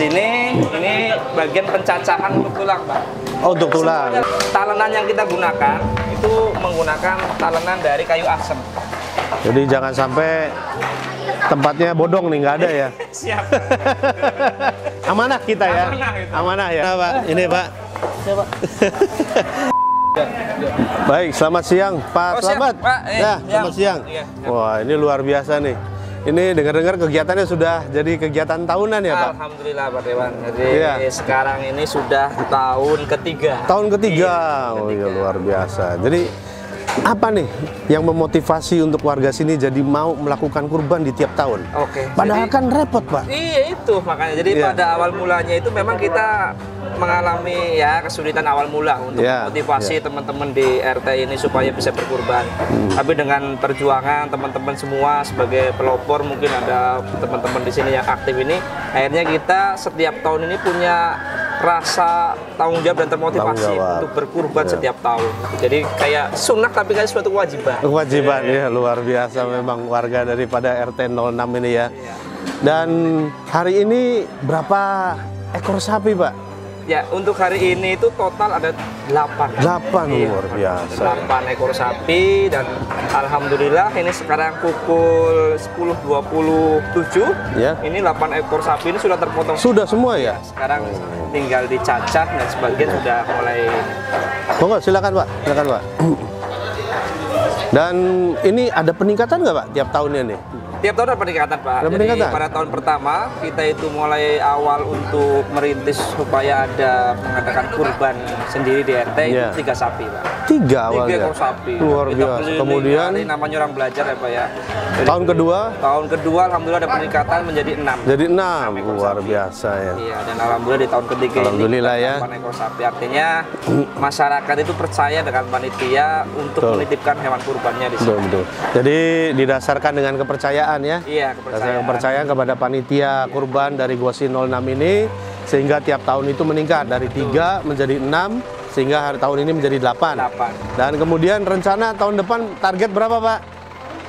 Ini bagian pencacahan untuk tulang, Pak. Oh, untuk tulang. Semuanya talenan yang kita gunakan itu menggunakan talenan dari kayu asem. Jadi jangan sampai tempatnya bodong nih, nggak ada ya. Siap. Amanah kita ya. Amanah ya. Nah, Pak. Ini Pak. Ya, Pak. Baik, selamat siang Pak. Oh, Selamat. siap, Pak. Ya, selamat siang. Iya, Wah, ini luar biasa nih. Ini dengar-dengar kegiatannya sudah jadi kegiatan tahunan ya, Pak? Alhamdulillah, Pak Dewan. Jadi iya. sekarang ini sudah tahun ketiga. Tahun ketiga. Iya, Oh iya, luar biasa. Jadi apa nih yang memotivasi untuk warga sini jadi mau melakukan kurban di tiap tahun? Oke. Padahal jadi, kan repot, Pak. Iya itu makanya. Jadi Iya. pada awal mulanya itu memang kita mengalami ya kesulitan awal mula untuk Iya, motivasi iya. teman-teman di RT ini supaya bisa berkurban. Tapi dengan perjuangan teman-teman semua sebagai pelopor, mungkin ada teman-teman di sini yang aktif ini, akhirnya kita setiap tahun ini punya rasa tanggung jawab dan termotivasi Tanggung jawab. untuk berkurban Iya. setiap tahun. Jadi kayak sunnah tapi kayak suatu kewajiban. Kewajiban ya, luar biasa memang warga daripada RT 06 ini ya. Dan hari ini berapa ekor sapi, Pak? Ya, untuk hari ini itu total ada 8. 8, luar biasa. 8 ekor sapi dan alhamdulillah ini sekarang pukul 10.27. Ya. Ini 8 ekor sapi ini sudah terpotong. Sudah semua ya? Sekarang tinggal dicacat dan sebagian sudah mulai. Monggo, silakan Pak, silakan Pak. Dan ini ada peningkatan nggak Pak tiap tahunnya nih? Tiap tahun ada peningkatan, Pak. Ada Jadi peningkatan? pada tahun pertama kita itu mulai awal untuk merintis supaya ada mengadakan kurban sendiri di RT Iya. itu 3 sapi, Pak. 3 3 awalnya. ekor sapi. Luar Kita biasa. keliling Kemudian hari, namanya orang belajar ya, Pak ya. Jadi, tahun kedua tahun kedua alhamdulillah ada peningkatan menjadi 6. jadi 6, luar biasa ya. Iya, dan alhamdulillah di tahun ketiga Alhamdulillah ini ya. 8 ekor sapi. Artinya masyarakat itu percaya dengan panitia untuk Betul. menitipkan hewan kurbannya di sini. Betul, betul. Jadi didasarkan dengan kepercayaan ya. Iya, Dasarkan kepercayaan kepada panitia kurban dari Gosi 06 ini, sehingga tiap tahun itu meningkat dari 3 menjadi 6, sehingga hari tahun ini menjadi 8. 8. Dan kemudian rencana tahun depan target berapa Pak?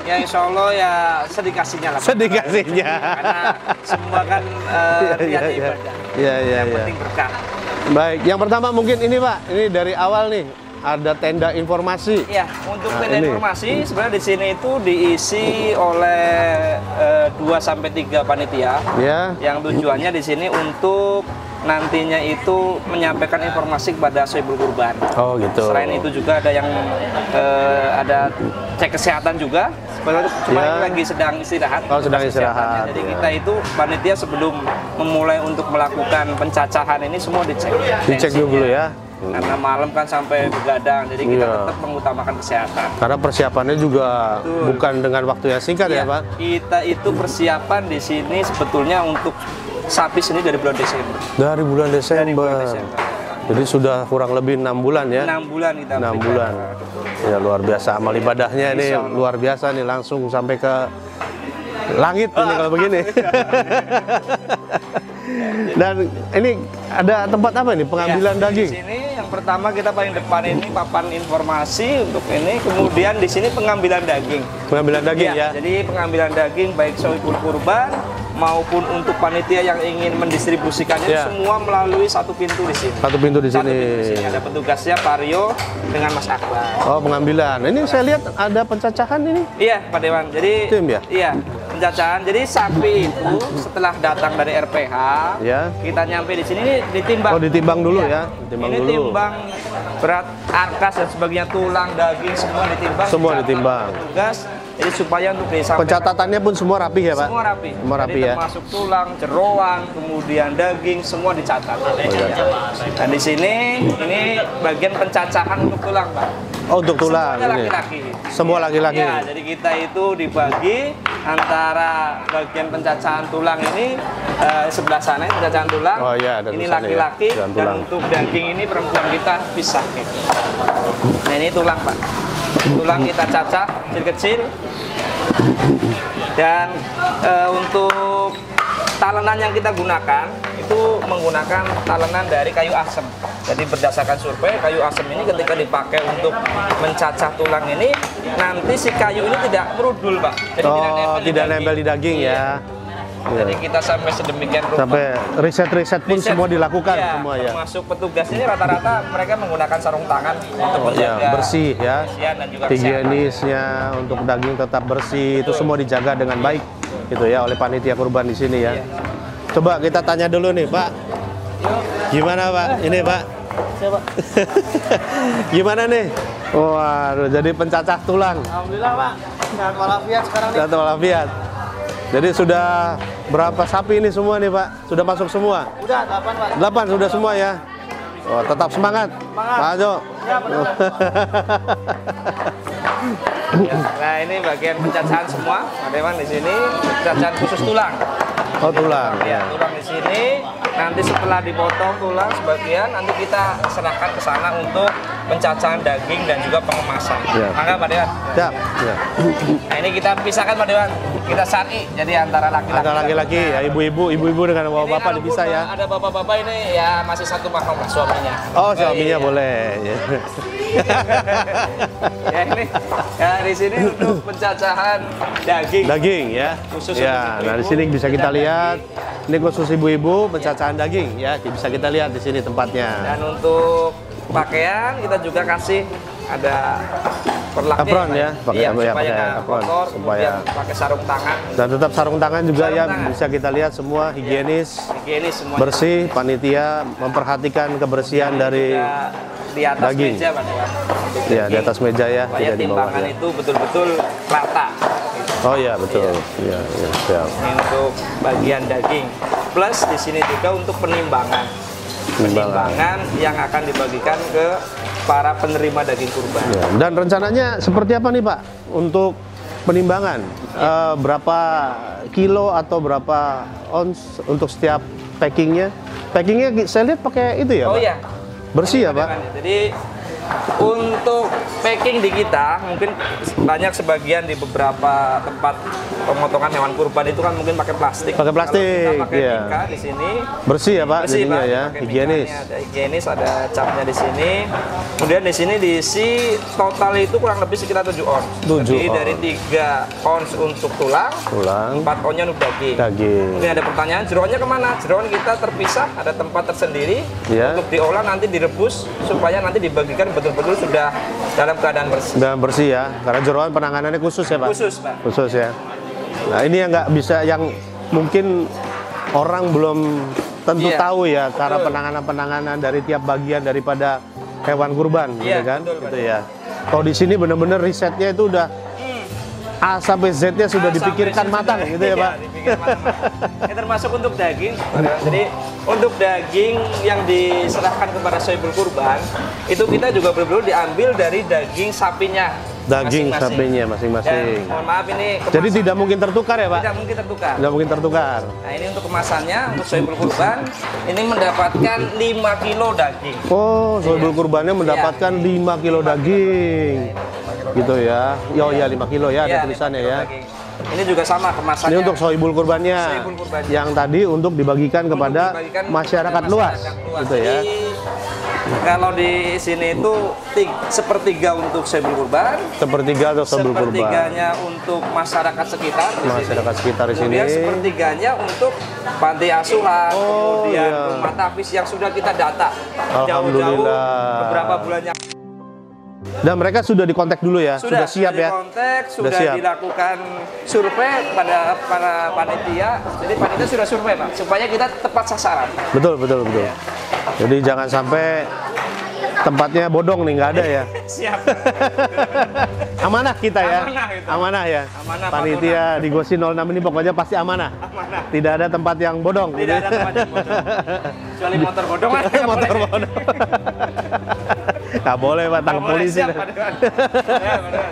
Ya insya Allah ya sedikasinya lah. Pak. Sedikasinya. Karena semua kan niat ibadah. Iya, iya, Yang iya. penting berkah. Baik, yang pertama mungkin ini Pak, ini dari awal nih ada tenda informasi. Ya, untuk Nah, tenda ini. informasi sebenarnya di sini itu diisi oleh 2 sampai 3 panitia. Ya. Yang tujuannya di sini untuk nantinya itu menyampaikan informasi kepada sohibul kurban. Oh gitu. Selain itu juga ada yang ada cek kesehatan juga. Sebenarnya cuma Ya. ini lagi sedang istirahat. Oh, sedang Tes kesehatannya. istirahat, Jadi ya. kita itu panitia sebelum memulai untuk melakukan pencacahan ini semua dicek. Dicek dulu ya. Karena malam kan sampai begadang, jadi kita Iya. tetap mengutamakan kesehatan. Karena persiapannya juga Betul. bukan dengan waktu yang singkat ya Iya, Pak. kita itu persiapan di sini sebetulnya untuk sapi sini dari bulan Desember. Dari bulan Desember. Dari bulan Desember. Jadi sudah kurang lebih 6 bulan ya. 6 bulan kita 6 berikan. bulan. Ya luar biasa amal ibadahnya ini Insya Allah. luar biasa nih, langsung sampai ke langit ini kalau begini. Dan ini ada tempat apa ini? Pengambilan Ya, daging. Di sini yang pertama kita paling depan ini papan informasi untuk ini, kemudian di sini pengambilan daging. Pengambilan daging ya. Jadi pengambilan daging baik sohibul kurban maupun untuk panitia yang ingin mendistribusikannya Ya. semua melalui satu pintu di sini. Satu pintu di Satu sini. pintu di sini ada petugasnya Pak Rio dengan Mas Akbar. Oh, pengambilan. Ini saya lihat ada pencacahan ini. Iya, Pak Dewan. Jadi Tim ya? Iya, pencacahan. Jadi sapi itu setelah datang dari RPH, Ya. kita nyampe di sini ini ditimbang. Oh, ditimbang dulu Iya. ya. Ditimbang ini dulu. timbang berat arkas dan sebagainya, tulang, daging semua ditimbang. Semua dicatat ditimbang. oleh petugas. Jadi supaya untuk disampaikan Pencatatannya pun semua rapi ya Pak? semua rapi. Semua rapi Jadi ya. termasuk tulang, jeroan, kemudian daging semua dicatat. iya. Dan di sini ini bagian pencacahan untuk tulang, Pak. Oh, untuk tulang Semuanya ini. laki-laki. Semua laki-laki. Ya, jadi kita itu dibagi antara bagian pencacahan tulang ini sebelah sana ini pencacahan tulang. Oh, iya, ada ini tulisannya ya, laki-laki pencacahan dan tulang. untuk daging ini perempuan kita pisah gitu. Nah, ini tulang, Pak. Tulang kita cacah kecil-kecil. Dan untuk talenan yang kita gunakan itu menggunakan talenan dari kayu asem. Jadi berdasarkan survei, kayu asem ini ketika dipakai untuk mencacah tulang ini, nanti si kayu ini tidak merudul, Pak. Jadi Oh, tidak nempel di daging Iya. ya. Jadi kita sampai sedemikian rupa. Sampai riset-riset pun semua dilakukan ya, semua ya. Termasuk petugas ini rata-rata mereka menggunakan sarung tangan untuk menjaga bersih ya. dan juga Higienisnya untuk daging tetap bersih itu semua dijaga dengan baik gitu ya oleh panitia kurban di sini ya. Coba kita tanya dulu nih, Pak. Gimana, Pak? Ini, Pak. Siapa? Gimana nih? Waduh, jadi pencacah tulang. Alhamdulillah, Pak. Sehat walafiat sekarang nih. Sehat walafiat. Jadi sudah berapa sapi ini semua nih, Pak? Sudah masuk semua? Udah 8, Pak. 8 sudah semua ya. Oh, tetap semangat. Pak Jo. Ya, benar. Nah, ini bagian pencacahan semua. Ada yang di sini pencacahan khusus tulang. Oh, tulang. Ya, tulang di sini. Nanti setelah dipotong tulang sebagian, nanti kita serahkan ke sana untuk pencacahan daging dan juga pengemasan. Ya. Mangga Pak Dewan. Siap. Ya. Nah, ini kita pisahkan Pak Dewan. Kita syari. Jadi antara laki-laki. Ada laki-laki ya, ibu-ibu dengan Ini bapak-bapak kalaupun bisa ya. Ada bapak-bapak ini ya masih satu mahram suaminya. Oh, suaminya iya. boleh. Ya. Ya ini ya di sini untuk pencacahan daging. Daging ya. Khusus Ya, untuk nah di ibu-ibu, sini bisa kita pencacahan lihat. daging. Ini khusus ibu-ibu pencacahan daging ya. Bisa kita lihat di sini tempatnya. Dan untuk pakaian kita juga kasih ada perlaknya Apron ya, pakai iya, ya, supaya pakai nggak apron, kotor, supaya kemudian pakai sarung tangan. dan tetap sarung tangan juga Sarung ya tangan. bisa kita lihat semua higienis, Higienis semuanya. bersih, panitia memperhatikan kebersihan dari Juga di atas daging. meja Pak Dewan. Untuk ya di daging. atas meja ya, Supaya tidak di bawah timbangan ya. itu betul-betul rata. Oh iya betul, ya, ya, siap. Ini untuk bagian daging. Plus di sini juga untuk penimbangan. Penimbangan yang akan dibagikan ke para penerima daging kurban. Ya, dan rencananya seperti apa nih Pak untuk penimbangan? Berapa kilo atau berapa ons untuk setiap packingnya? Packingnya saya lihat pakai itu ya Oh Pak? iya. Bersih ya Pak? Jadi untuk packing di kita mungkin banyak sebagian di beberapa tempat pemotongan hewan kurban itu kan mungkin pakai plastik. Pakai plastik, Kalau kita pakai iya. Mika di sini Bersih ya Pak? bersih jadinya Pak, ya, pakai higienis. mikanya, ada higienis, ada capnya di sini. Kemudian di sini diisi total itu kurang lebih sekitar 7 ons. 7 Jadi ons. dari 3 ons untuk tulang, Tulang, 4 onnya untuk daging. daging. Mungkin ada pertanyaan, jeroannya kemana? Jeroan kita terpisah, ada tempat tersendiri Ya. untuk diolah nanti direbus supaya nanti dibagikan betul-betul sudah dalam keadaan bersih. Dan bersih ya, karena jeroan penanganannya khusus ya Pak? Khusus Pak. Khusus ya. Nah ini yang nggak bisa, yang mungkin orang belum tentu Iya, tahu ya cara betul. penanganan dari tiap bagian daripada hewan kurban, Iya, gitu kan? betul, Pak. Gitu ya. Kalau di sini benar-benar risetnya itu udah A sampai Z-nya sudah dipikirkan Sampai matang, sudah- gitu ya iya, Pak? dipikirkan matang. Ini termasuk untuk daging. Jadi untuk daging yang diserahkan kepada sohibul kurban itu kita juga benar-benar diambil dari daging sapinya. Daging masing-masing. sapinya Dan masing-masing. mohon maaf ini Jadi kemasan- tidak mungkin tertukar ya Pak? tidak mungkin tertukar. Tidak mungkin tertukar. Nah ini untuk kemasannya untuk sohibul kurban ini mendapatkan 5 kilo daging. Oh, sohibul kurbannya mendapatkan 5 kilo daging. Gitu ya. Oh iya 5 kilo ya, ada Iya, tulisannya 5 kilo ya. daging. Ini juga sama kemasannya. Ini untuk sohibul kurbannya, Sohibul kurbannya. yang tadi untuk dibagikan Untuk kepada dibagikan masyarakat kepada luas, masyarakat luas. gitu ya. Jadi, kalau di sini itu sepertiga untuk sohibul kurban, Sepertiga atau sohibul kurban. sepertiganya untuk masyarakat sekitar di Masyarakat sini. sekitar di sini. Kemudian sepertiganya untuk panti asuhan, Oh, kemudian iya. rumah tapis yang sudah kita data jauh-jauh Alhamdulillah. beberapa bulannya. Dan mereka sudah dikontak dulu ya, sudah siap ya. Kontak, sudah siap. dilakukan survei pada para panitia. Jadi panitia sudah survei Pak, supaya kita tepat sasaran. Betul, betul, betul. Jadi jangan sampai tempatnya bodong nih, nggak ada ya. Siap. Amanah kita ya. Amanah itu. Amanah ya. Amanah, Pak Panitia di Gosi 06 ini pokoknya pasti amanah. Amanah. Tidak ada tempat yang bodong. Tidak ada tempat yang bodong. Kecuali motor bodong lah. Motor bodong. Nggak boleh Pak, tangkap polisi. Siap, Pak Dewan. Ya, benar.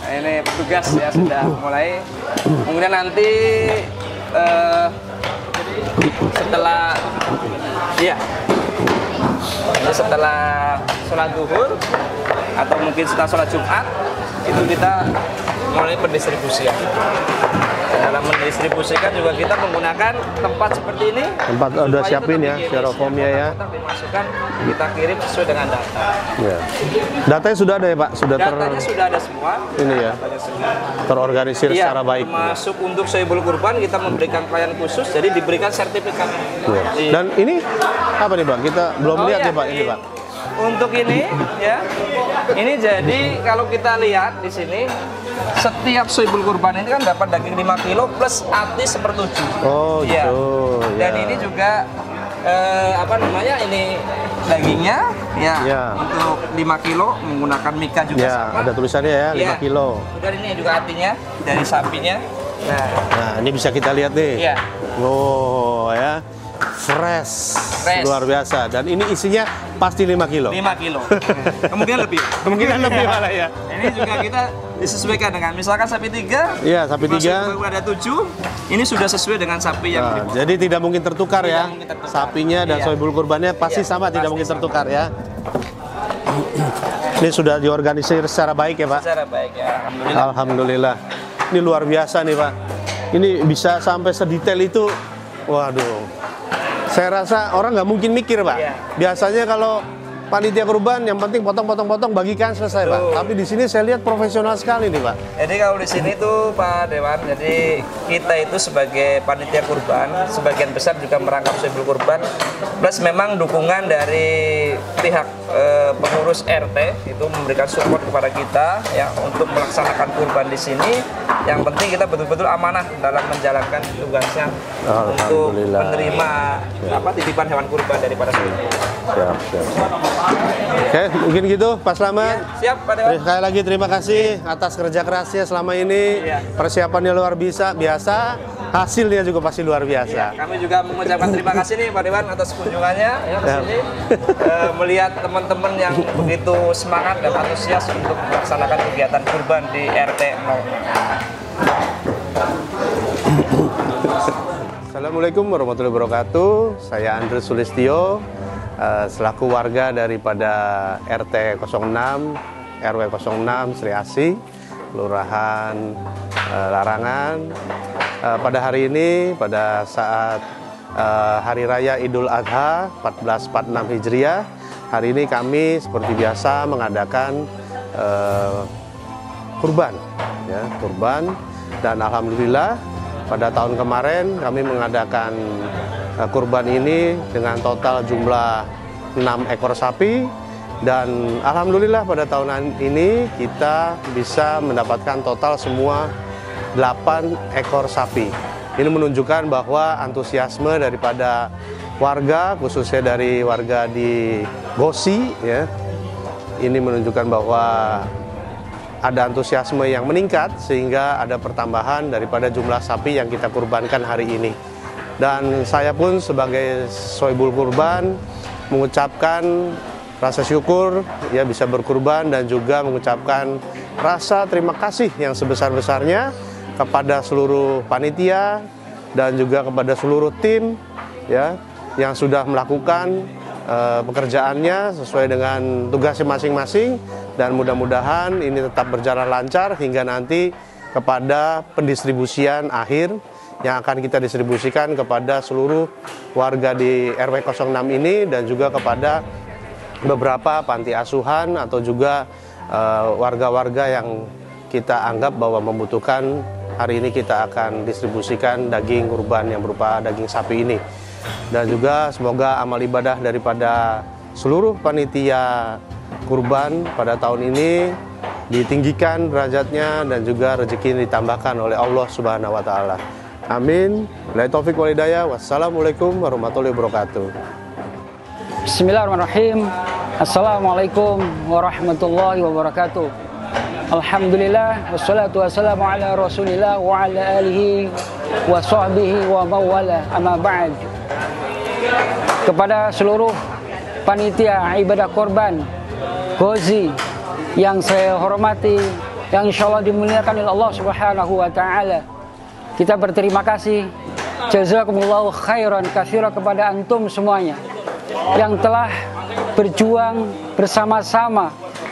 Nah, ini petugas ya sudah mulai. Kemudian nanti setelah jadi setelah sholat zuhur atau mungkin setelah sholat Jumat itu kita melalui pendistribusian. Dalam mendistribusikan juga kita menggunakan tempat seperti ini. Tempat udah siapin ya, styrofoamnya ya. Dimasukkan, kita kirim sesuai dengan data. Ya. Datanya sudah ada ya Pak? Datanya sudah ada semua. Ini ya. Terorganisir Iya, secara baik. Masuk untuk Sohibul Kurban kita memberikan pelayanan khusus, jadi diberikan sertifikat. Ya. Iya. Dan ini apa nih Pak? Kita belum lihat ya Pak ini Pak. Untuk ini ya, ini jadi kalau kita lihat di sini setiap Sohibul Kurban ini kan dapat daging 5 kilo plus ati sepertujuh. Oh ya. gitu. Dan Ya. ini juga apa namanya ini dagingnya ya, Ya. untuk 5 kilo menggunakan mika juga Ya, sama. ada tulisannya ya, 5 Ya. kilo. Dan ini juga atinya dari sapinya. Nah, ini bisa kita lihat nih. Iya. Oh ya. Fresh. Luar biasa. Dan ini isinya pasti 5 kilo. 5 kilo. Kemungkinan lebih. Kemungkinan lebih malah ya. Ini juga kita disesuaikan dengan misalkan sapi 3. Iya, sapi 3. Ada 7. Ini sudah sesuai dengan sapi yang Nah, dipotong. jadi tidak mungkin tertukar ya. Tidak mungkin tertukar. Sapinya dan Iya. Sohibul Kurbannya pasti Iya, sama, tidak pasti mungkin sama. tertukar ya. Ini sudah diorganisir secara baik ya Pak. Secara baik ya, alhamdulillah. Alhamdulillah. Ini luar biasa nih Pak. Ini bisa sampai sedetail itu. Waduh. Saya rasa orang nggak mungkin mikir Pak. Iya. Biasanya kalau panitia kurban yang penting potong-potong-potong bagikan selesai Pak. Betul. Tapi di sini saya lihat profesional sekali nih Pak. Jadi kalau di sini tuh Pak Dewan, jadi kita itu sebagai panitia kurban, sebagian besar juga merangkap Sohibul Kurban, plus memang dukungan dari pihak pengurus RT itu memberikan support kepada kita ya untuk melaksanakan kurban di sini. Yang penting kita betul-betul amanah dalam menjalankan tugasnya untuk Alhamdulillah. menerima titipan hewan kurban daripada Sohibul. Siap, siap. Oke, mungkin gitu Pak Slamet. Siap Pak Dewan. Sekali lagi terima kasih atas kerja kerasnya selama ini. Iya. Persiapannya luar biasa, hasilnya juga pasti luar biasa. Kami juga mengucapkan terima kasih nih Pak Dewan atas kunjungannya ya ke sini. Melihat teman-teman yang begitu semangat dan antusias untuk melaksanakan kegiatan kurban di RT 0. Assalamualaikum warahmatullahi wabarakatuh. Saya Andres Sulistyo, selaku warga daripada RT 06, RW 06 Sri Asih, Kelurahan Larangan. Pada hari ini, pada saat Hari Raya Idul Adha 1446 Hijriah, hari ini kami seperti biasa mengadakan kurban, ya, kurban. Dan alhamdulillah pada tahun kemarin kami mengadakan kurban ini dengan total jumlah 6 ekor sapi, dan alhamdulillah pada tahun ini kita bisa mendapatkan total semua 8 ekor sapi. Ini menunjukkan bahwa antusiasme daripada warga, khususnya dari warga di Gosi ya, ini menunjukkan bahwa ada antusiasme yang meningkat sehingga ada pertambahan daripada jumlah sapi yang kita kurbankan hari ini. Dan saya pun sebagai Sohibul Kurban mengucapkan rasa syukur ya bisa berkurban, dan juga mengucapkan rasa terima kasih yang sebesar-besarnya kepada seluruh panitia dan juga kepada seluruh tim ya yang sudah melakukan pekerjaannya sesuai dengan tugasnya masing-masing, dan mudah-mudahan ini tetap berjalan lancar hingga nanti kepada pendistribusian akhir yang akan kita distribusikan kepada seluruh warga di RW 06 ini, dan juga kepada beberapa panti asuhan atau juga warga-warga yang kita anggap bahwa membutuhkan. Hari ini kita akan distribusikan daging kurban yang berupa daging sapi ini. Dan juga semoga amal ibadah daripada seluruh panitia kurban pada tahun ini ditinggikan derajatnya, dan juga rezeki ditambahkan oleh Allah Subhanahu wa taala. Amin. Billahi taufik wal hidayah. Wassalamualaikum warahmatullahi wabarakatuh. Bismillahirrahmanirrahim. Assalamualaikum warahmatullahi wabarakatuh. Alhamdulillah, wassalatu wassalamu ala rasulillah wa ala alihi wa sahbihi wa mawala, amma ba'd. Kepada seluruh panitia ibadah korban Gozi yang saya hormati, yang insya Allah dimuliakan oleh Allah Subhanahu wa ta'ala, kita berterima kasih, jazakumullahu khairan katsira, kepada antum semuanya yang telah berjuang bersama-sama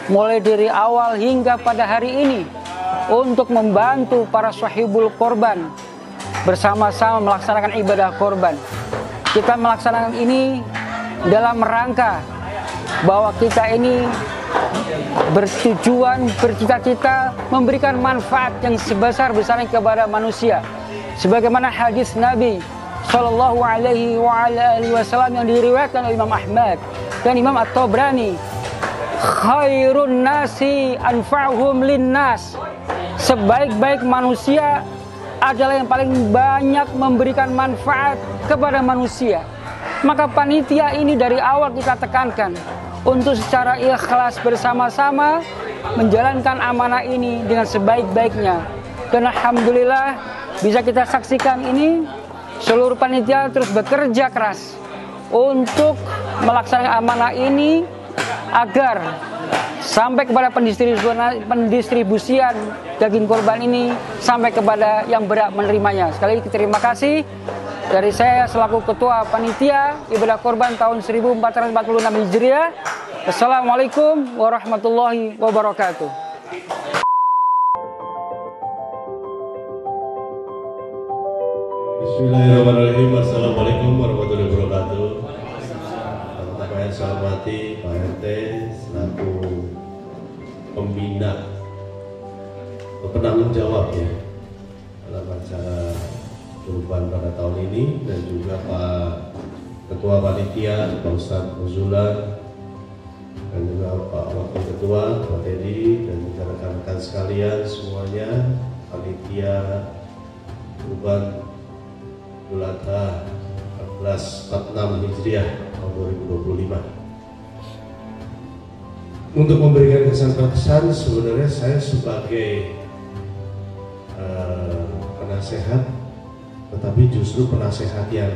mulai dari awal hingga pada hari ini untuk membantu para sahibul korban bersama-sama melaksanakan ibadah korban. Kita melaksanakan ini dalam rangka bahwa kita ini bertujuan, bercita-cita memberikan manfaat yang sebesar-besarnya kepada manusia. Sebagaimana hadis Nabi Shallallahu Alaihi Wasallam yang diriwayatkan oleh Imam Ahmad dan Imam At-Tabrani, khairun nasi anfa'uhum linnas. Sebaik-baik manusia adalah yang paling banyak memberikan manfaat kepada manusia. Maka panitia ini dari awal kita tekankan untuk secara ikhlas bersama-sama menjalankan amanah ini dengan sebaik-baiknya. Dan alhamdulillah bisa kita saksikan ini seluruh panitia terus bekerja keras untuk melaksanakan amanah ini agar sampai kepada pendistribusian daging korban ini sampai kepada yang berhak menerimanya. Sekali lagi terima kasih dari saya selaku Ketua Panitia Ibadah Korban tahun 1446 Hijriah. Assalamualaikum warahmatullahi wabarakatuh. Bismillahirrahmanirrahim. Assalamualaikum warahmatullahi wabarakatuh. Pertama yang saya hormati Pak RT selaku pembina penanggung jawab ya dalam acara kurban pada tahun ini, dan juga Pak Ketua Panitia Pak Ustadz Uzulan, dan juga Pak Wakil Ketua Pak Teddy, dan juga rekan-rekan sekalian semuanya, panitia kurban Idul Adha 1446 Hijriah tahun 2025. Untuk memberikan kesan-kesan, sebenarnya saya sebagai penasehat, tetapi justru penasehat yang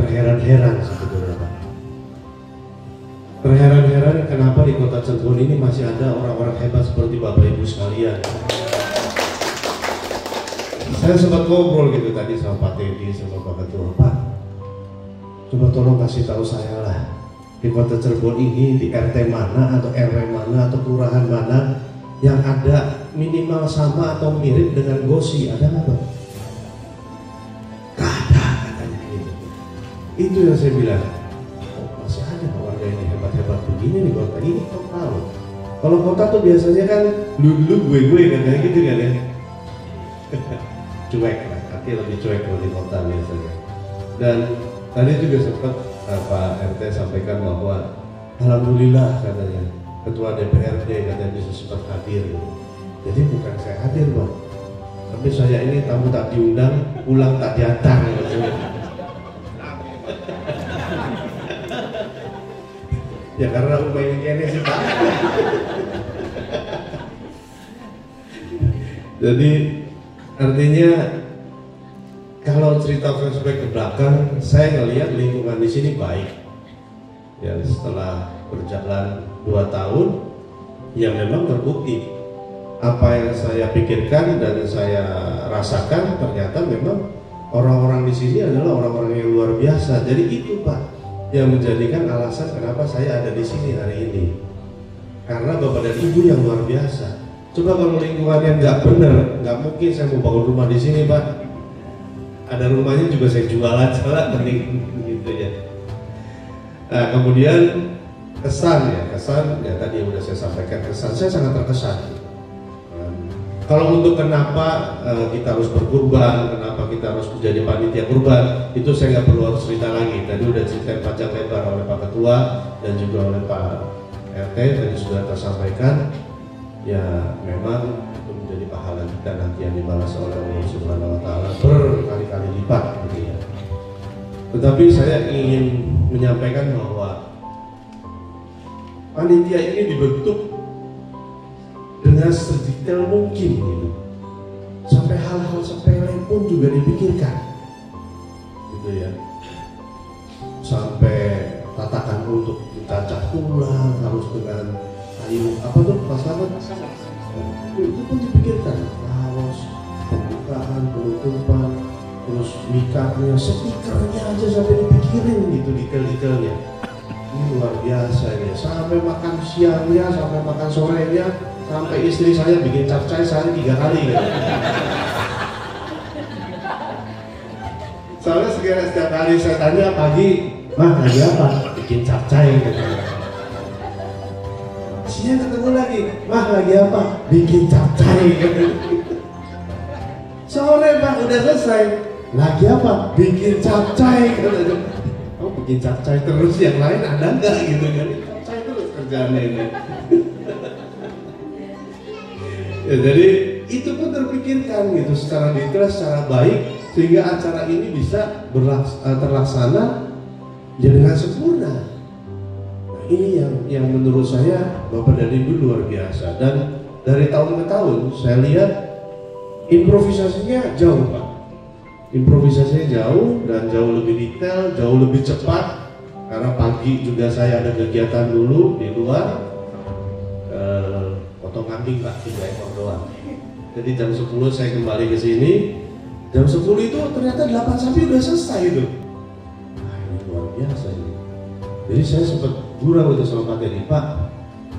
terheran-heran sebetulnya Pak. Terheran-heran kenapa di kota Cirebon ini masih ada orang-orang hebat seperti Bapak Ibu sekalian. Saya sempat ngobrol gitu tadi sama Pak Teddy, sama Pak Ketua, Pak, coba tolong kasih tahu saya lah, di kota Cirebon ini di RT mana atau RW mana atau kelurahan mana yang ada minimal sama atau mirip dengan Gosi, ada nggak Pak? Gak ada katanya gitu. Itu yang saya bilang, oh, masih ada warga ini hebat-hebat begini di kota ini, kok tahu? Kalau kota tuh biasanya kan lu gue katanya gitu kan ya. Cuek lah, artinya lebih cuek kalau di kota biasanya. Dan tadi juga sempat Pak RT sampaikan bahwa alhamdulillah katanya Ketua DPRD katanya bisa sempat hadir. Jadi bukan saya hadir Pak, tapi saya ini tamu tak diundang, pulang tak diantar gitu. Ya karena rumah ini sih Pak. Jadi artinya kalau cerita flashback ke belakang, saya ngelihat lingkungan di sini baik. Ya setelah berjalan 2 tahun, ya memang terbukti apa yang saya pikirkan dan saya rasakan ternyata memang orang-orang di sini adalah orang-orang yang luar biasa. Jadi itu Pak yang menjadikan alasan kenapa saya ada di sini hari ini. Karena Bapak dan Ibu yang luar biasa. Coba kalau lingkungannya nggak benar, nggak mungkin saya mau bangun rumah di sini Pak. Ada rumahnya juga saya jual aja lah, mending gitu ya. Nah, kemudian kesan ya tadi yang udah saya sampaikan, kesan saya sangat terkesan. Kalau untuk kenapa kita harus berkurban, kenapa kita harus menjadi panitia kurban, itu saya nggak perlu harus cerita lagi. Tadi udah cerita panjang lebar oleh Pak Ketua dan juga oleh Pak RT tadi sudah tersampaikan. Ya memang itu menjadi pahala kita nanti yang dibalas oleh Allah Subhanahu Wa Taala berkali-kali lipat, gitu ya. Tetapi saya ingin menyampaikan bahwa panitia ini dibentuk dengan sedetail mungkin, gitu. Sampai hal-hal sepele pun juga dipikirkan, gitu ya. Sampai tatakan untuk dicacah ulang harus dengan kayu apa tuh pasangan, itu pun dipikirkan. Kaos, pembukaan, penutupan, terus mikarnya, stikernya aja sampai dipikirin gitu detail-detailnya. Ini luar biasa ya. Sampai makan siangnya, sampai makan sorenya, sampai istri saya bikin capcay sehari 3 kali kan. Soalnya setiap kali saya tanya pagi, "Mah, lagi apa?" "Bikin capcay." Gitu. Siang ketemu lagi, "Mah, lagi apa?" "Bikin capcay." Gitu. Sore, "Pak, udah selesai." "Lagi apa?" "Bikin capcay." Gitu. "Oh, bikin capcay terus, yang lain ada nggak?" Gitu kan. Capcay terus kerjaannya ini. Ya, jadi itu pun terpikirkan gitu secara detail, secara baik, sehingga acara ini bisa terlaksana ya dengan sempurna. Nah, ini yang menurut saya Bapak dan Ibu luar biasa. Dan dari tahun ke tahun saya lihat improvisasinya jauh, Pak. Improvisasinya jauh dan jauh lebih detail, jauh lebih cepat. Karena pagi juga saya ada kegiatan dulu di luar. Potong kambing, Pak, 3 ekor doang. Jadi jam 10 saya kembali ke sini. Jam 10 itu ternyata 8 sapi udah selesai itu. Nah, ini luar biasa ini. Jadi saya sempat gurau itu sama Pak Teddy, "Pak,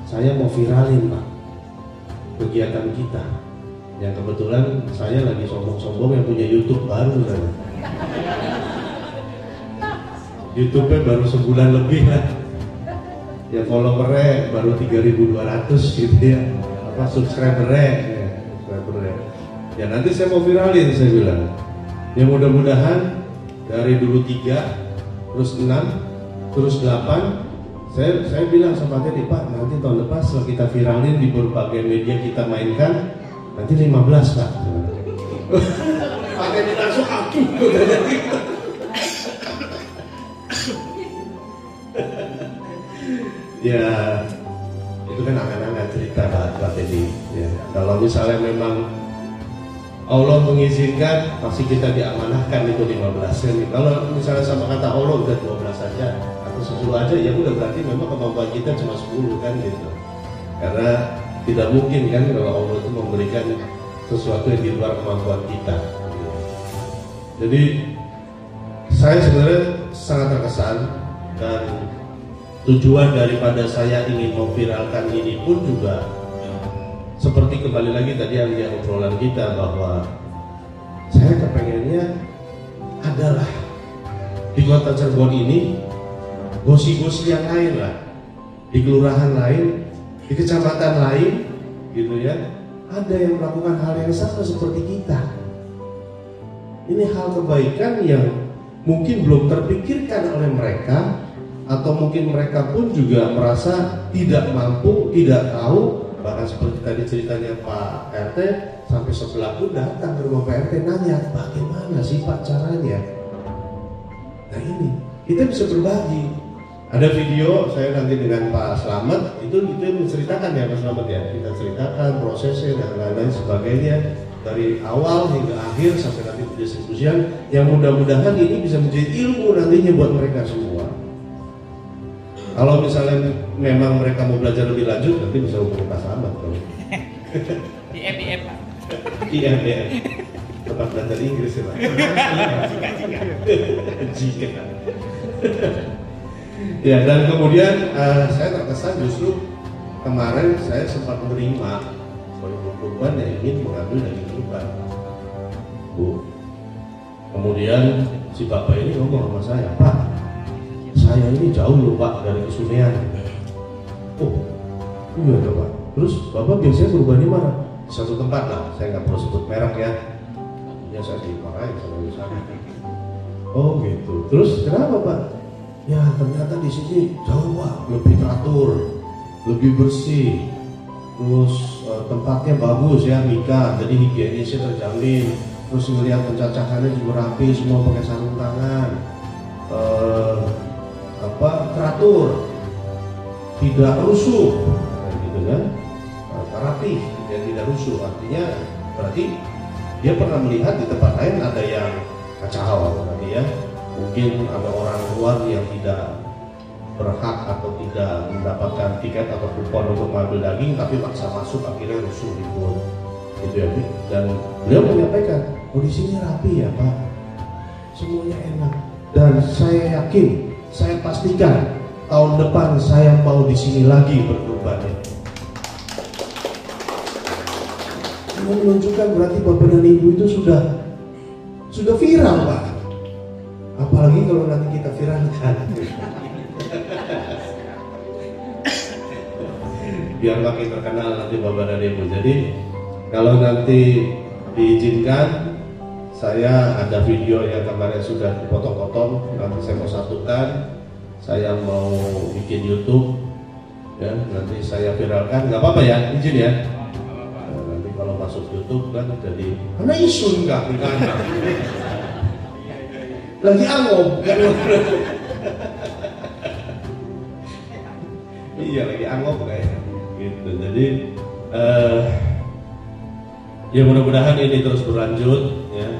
saya mau viralin, Pak, kegiatan kita." Yang kebetulan saya lagi sombong-sombong yang punya YouTube baru kan. YouTube-nya baru sebulan lebih lah. Ya followernya baru 3.200 gitu ya. Apa subscribernya? Ya nanti saya mau viralin, saya bilang. Ya mudah-mudahan dari dulu 3, terus 6, terus 8. Saya bilang sama Teddy, "Pak, nanti tahun depan setelah kita viralin di berbagai media kita mainkan, nanti 15, Pak." Pak Teddy langsung aduh. Ya itu kan angan-angan cerita Pak Teddy. Ya, kalau misalnya memang Allah mengizinkan, pasti kita diamanahkan itu 15 kan. Kalau misalnya sama kata Allah udah 12 saja atau 10 aja, ya udah berarti memang kemampuan kita cuma 10 kan gitu. Karena tidak mungkin kan kalau Allah itu memberikan sesuatu yang di luar kemampuan kita. Jadi saya sebenarnya sangat terkesan, dan tujuan daripada saya ingin memviralkan ini pun juga seperti kembali lagi tadi yang obrolan kita, bahwa saya kepengennya adalah di kota Cirebon ini gosi-gosi yang lain lah, di kelurahan lain, di kecamatan lain gitu ya, ada yang melakukan hal yang sama seperti kita. Ini hal kebaikan yang mungkin belum terpikirkan oleh mereka, atau mungkin mereka pun juga merasa tidak mampu, tidak tahu. Bahkan seperti tadi ceritanya Pak RT, sampai sebelah pun datang ke rumah Pak RT nanya, "Bagaimana sih Pak caranya?" Nah ini, kita bisa berbagi. Ada video saya nanti dengan Pak Slamet, itu menceritakan ya Pak Slamet ya, kita ceritakan prosesnya dan lain-lain sebagainya, dari awal hingga akhir sampai nanti pendistribusian, yang mudah-mudahan ini bisa menjadi ilmu nantinya buat mereka semua. Kalau misalnya memang mereka mau belajar lebih lanjut, nanti bisa hubungi Pak Slamet. IM Pak. IM. Tempat belajar Inggris ya Pak. Jika. Ya, dan kemudian saya terkesan justru kemarin saya sempat menerima sebagai kurban yang ingin mengambil daging kurban, Bu. Kemudian si bapak ini ngomong sama saya, "Pak, saya ini jauh loh Pak dari Kesunean." "Oh, iya dong Pak. Terus Bapak biasanya kurban di mana?" "Di satu tempat lah, saya nggak perlu sebut merek ya. Ya saya dimarahin sama di sana." "Oh gitu. Terus kenapa Pak?" "Ya ternyata di sini jauh Pak, lebih teratur, lebih bersih, terus tempatnya bagus ya, Mika, jadi higienisnya terjamin. Terus melihat pencacahannya juga rapi, semua pakai sarung tangan, teratur, tidak rusuh, gitu kan, rapi dan tidak rusuh." Artinya berarti dia pernah melihat di tempat lain ada yang kacau, berarti ya. Mungkin ada orang luar yang tidak berhak atau tidak mendapatkan tiket atau kupon untuk mengambil daging, tapi paksa masuk, akhirnya rusuh ribut, gitu ya. Dan beliau menyampaikan, "Oh di sini rapi ya Pak, semuanya enak, dan saya yakin, saya pastikan tahun depan saya mau di sini lagi berkurbannya." menunjukkan berarti bapak dan ibu itu sudah viral, Pak. Apalagi kalau nanti kita viralkan. Biar makin terkenal nanti bapak dan ibu. Jadi kalau nanti diizinkan, saya ada video yang kemarin sudah dipotong-potong, nanti saya mau satukan, saya mau bikin YouTube, ya nanti saya viralkan, nggak apa-apa ya, izin ya. Nah, nanti kalau masuk YouTube kan jadi, karena isu nggak kan? Lagi angop, kan? Iya lagi angop kayaknya, gitu. Jadi ya mudah-mudahan ini terus berlanjut ya.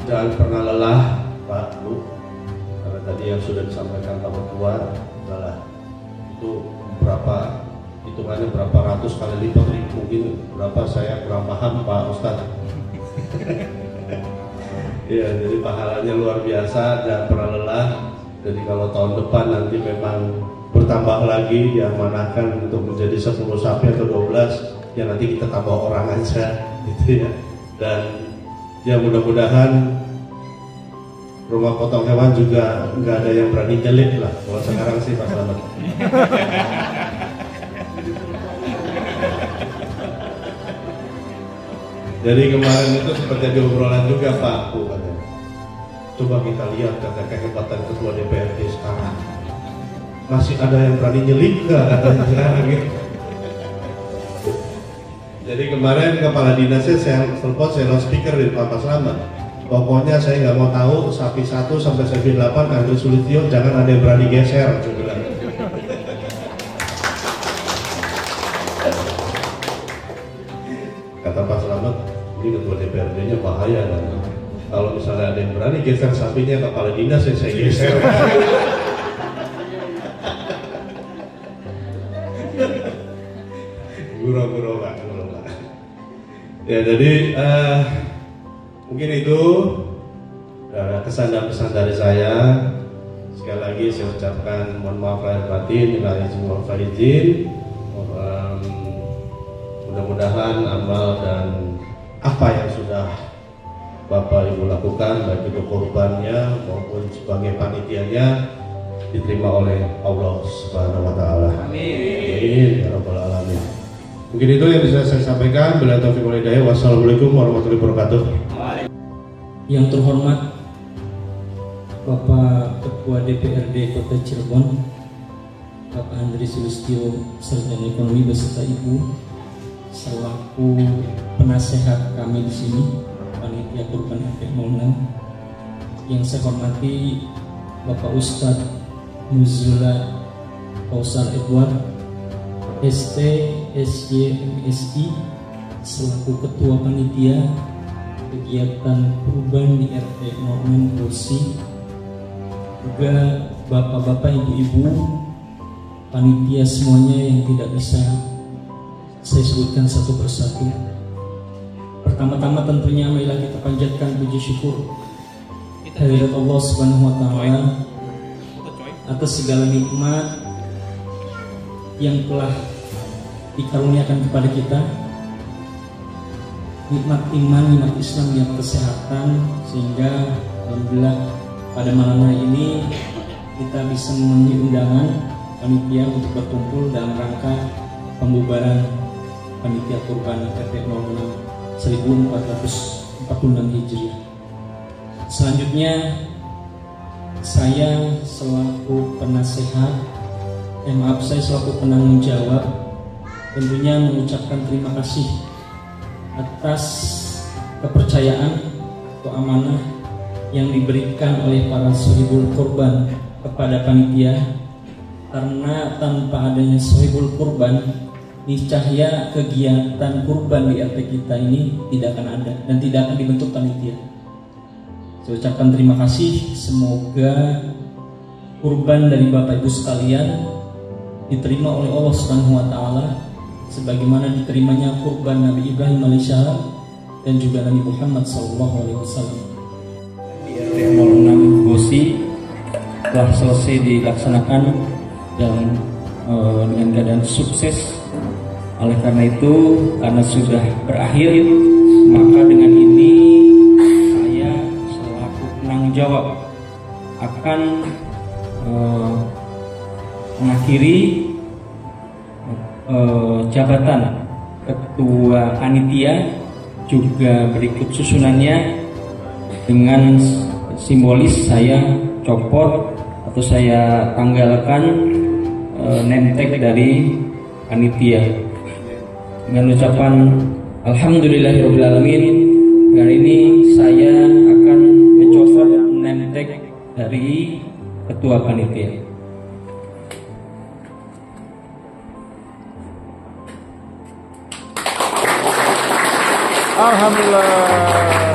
Jangan pernah lelah Pak Bu, karena tadi yang sudah disampaikan Pak Ketua adalah itu berapa hitungannya berapa ratus kali lipat, mungkin berapa saya kurang paham Pak Ustadz. Ya jadi pahalanya luar biasa, jangan pernah lelah. Jadi kalau tahun depan nanti memang bertambah lagi, diamanahkan untuk menjadi 10 sapi atau 12, ya nanti kita tambah orang aja gitu ya. Dan ya mudah-mudahan rumah potong hewan juga nggak ada yang berani nyelip lah kalau sekarang sih Pak Slamet. Jadi kemarin itu seperti ada obrolan juga Pak Bu katanya. Coba kita lihat kata kehebatan ketua DPRD sekarang. Masih ada yang berani nyelip nggak katanya sekarang gitu. Jadi kemarin kepala dinasnya saya telepon, saya loudspeaker di Pak Slamet. Pokoknya saya nggak mau tahu sapi 1 sampai sapi 8 Andri Sulistyo, jangan ada yang berani geser. Kata Pak Slamet, ini ketua DPRD-nya bahaya kan. Kalau misalnya ada yang berani geser sapinya kepala dinas, ya saya geser. Guru-guru Pak. Ya jadi mungkin itu kesan dan pesan dari saya. Sekali lagi saya ucapkan mohon maaf lahir batin, mudah-mudahan amal dan apa yang sudah Bapak Ibu lakukan, baik itu korbannya maupun sebagai panitianya, diterima oleh Allah Subhanahu wa Ta'ala. Amin. Ya Rabbal Alamin. Mungkin itu yang bisa saya sampaikan. Bila taufiq wal hidayah. Wassalamualaikum warahmatullahi wabarakatuh. Yang terhormat Bapak Ketua DPRD Kota Cirebon, Bapak Andri Sulistyo Sarjana Ekonomi beserta Ibu selaku penasehat kami di sini, panitia kurban RT 06. Yang saya hormati Bapak Ustadz Nuzula Kausar Edward ST SY MSI selaku Ketua Panitia Kegiatan Kurban di RT 06 Kursi, juga bapak-bapak, ibu-ibu, panitia semuanya yang tidak bisa saya sebutkan satu persatu. Pertama-tama tentunya marilah kita panjatkan puji syukur kehadirat Allah Subhanahu wa Ta'ala atas segala nikmat yang telah dikaruniakan kepada kita, nikmat iman, nikmat Islam, nikmat kesehatan, sehingga alhamdulillah pada malam hari ini kita bisa memenuhi undangan panitia untuk berkumpul dalam rangka pembubaran panitia kurban RT 06 1446 Hijriah. Selanjutnya saya selaku penasehat, saya selaku penanggung jawab tentunya mengucapkan terima kasih atas kepercayaan atau amanah yang diberikan oleh para sohibul kurban kepada panitia, karena tanpa adanya sohibul kurban niscaya kegiatan kurban di RT kita ini tidak akan ada dan tidak akan dibentuk panitia. Saya ucapkan terima kasih, semoga kurban dari Bapak Ibu sekalian diterima oleh Allah Subhanahu wa Ta'ala sebagaimana diterimanya kurban Nabi Ibrahim alaihissalam dan juga Nabi Muhammad SAW. Di RT 06 Gosi telah selesai dilaksanakan dan dengan keadaan sukses. Oleh karena itu, karena sudah berakhir, maka dengan ini saya selaku penanggung jawab akan mengakhiri jabatan ketua panitia, juga berikut susunannya dengan simbolis saya copot atau saya tanggalkan name tag dari panitia dengan ucapan alhamdulillahirobbilalamin. Hari ini saya akan mencopot name tag dari ketua panitia. Alhamdulillah.